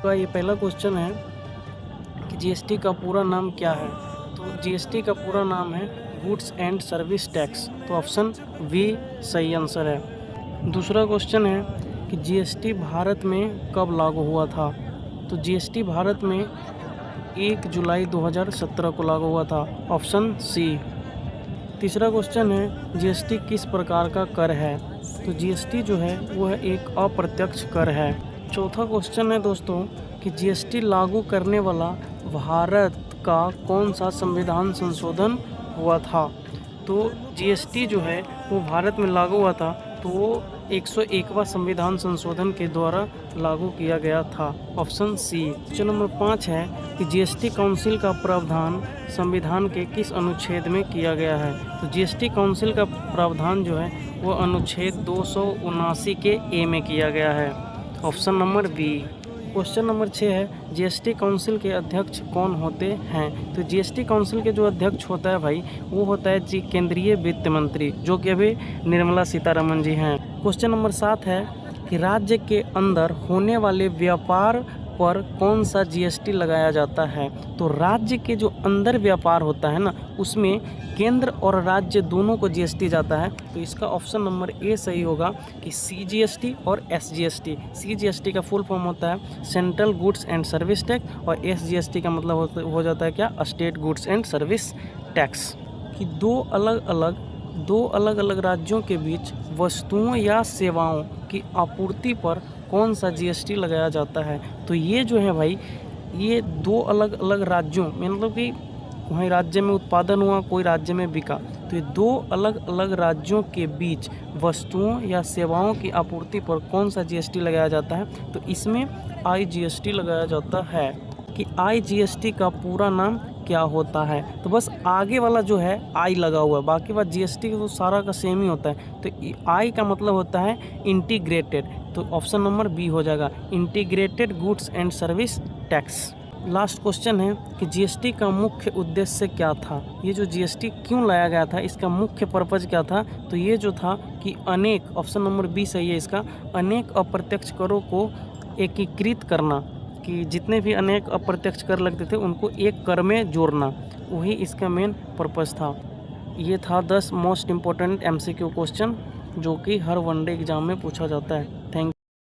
आपका ये पहला क्वेश्चन है कि जीएसटी का पूरा नाम क्या है। तो जीएसटी का पूरा नाम है गुड्स एंड सर्विस टैक्स। तो ऑप्शन बी सही आंसर है। दूसरा क्वेश्चन है कि जीएसटी भारत में कब लागू हुआ था। तो जीएसटी भारत में 1 जुलाई 2017 को लागू हुआ था। Option C. तीसरा क्वेश्चन है जीएसटी किस प्रकार का कर है। तो जीएसटी जो है वो है एक अप्रत्यक्ष कर है। चौथा क्वेश्चन है दोस्तों कि जीएसटी लागू करने वाला भारत का कौन सा संविधान संशोधन हुआ था। तो जीएसटी जो है वो भारत में लागू हुआ था, तो वो 101वां संविधान संशोधन के द्वारा लागू किया गया था। ऑप्शन सी। क्वेश्चन नंबर 5 है कि जीएसटी काउंसिल का प्रावधान संविधान के किस अनुच्छेद में किया गया है। तो जीएसटी काउंसिल का प्रावधान जो है वो अनुच्छेद 279 के ए में किया गया है। Option number B. Question number 6 है जीएसटी काउंसिल के अध्यक्ष कौन होते हैं। तो जीएसटी काउंसिल के जो अध्यक्ष होता है भाई वो होता है जी केंद्रीय वित्त मंत्री, जो कि अभी निर्मला सीतारमण जी हैं। क्वेश्चन नंबर 7 है कि राज्य के अंदर होने वाले व्यापार पर कौन सा जीएसटी लगाया जाता है। तो राज्य के जो अंदर व्यापार होता है ना, उसमें केंद्र और राज्य दोनों को जीएसटी जाता है। तो इसका ऑप्शन नंबर ए सही होगा कि सीजीएसटी और एसजीएसटी। सीजीएसटी का फुल फॉर्म होता है central goods and service tax, और एसजीएसटी का मतलब हो जाता है क्या, state goods and service tax. कि दो अलग अलग राज्यों के बीच वस्तुओं या सेवाओं की आपूर्ति पर कौन सा जीएसटी लगाया जाता है। तो ये जो है भाई, ये दो अलग अलग राज्यों में, मतलब कि वहीं राज्य में उत्पादन हुआ, कोई राज्य में बिका, तो ये दो अलग अलग राज्यों के बीच वस्तुओं या सेवाओं की आपूर्ति पर कौन सा जीएसटी लगाया जाता है। तो इसमें आईजीएसटी लगाया जाता है। कि आईजीएसटी का पूरा नाम क्या होता है। तो बस आगे वाला जो है आई लगा हुआ है, बाकी बात जीएसटी का तो सारा का सेम ही होता है। तो आई का मतलब होता है इंटीग्रेटेड, तो ऑप्शन नंबर बी हो जाएगा integrated goods and service tax. Last question है कि जीएसटी का मुख्य उद्देश्य क्या था। ये जो जीएसटी क्यों लाया गया था, इसका मुख्य पर्पज क्या था। तो ये जो था कि अनेक, ऑप्शन नंबर बी सही है इसका, अनेक अप्रत्यक्ष करों को एकीकृत करना, कि जितने भी अनेक अप्रत्यक्ष कर लगते थे उनको एक कर में जोड़ना, वही इसका मेन पर्पस था। ये था 10 मोस्ट इम्पोर्टेंट एमसीक्यू क्वेश्चन जो कि हर वनडे एग्ज़ाम में पूछा जाता है।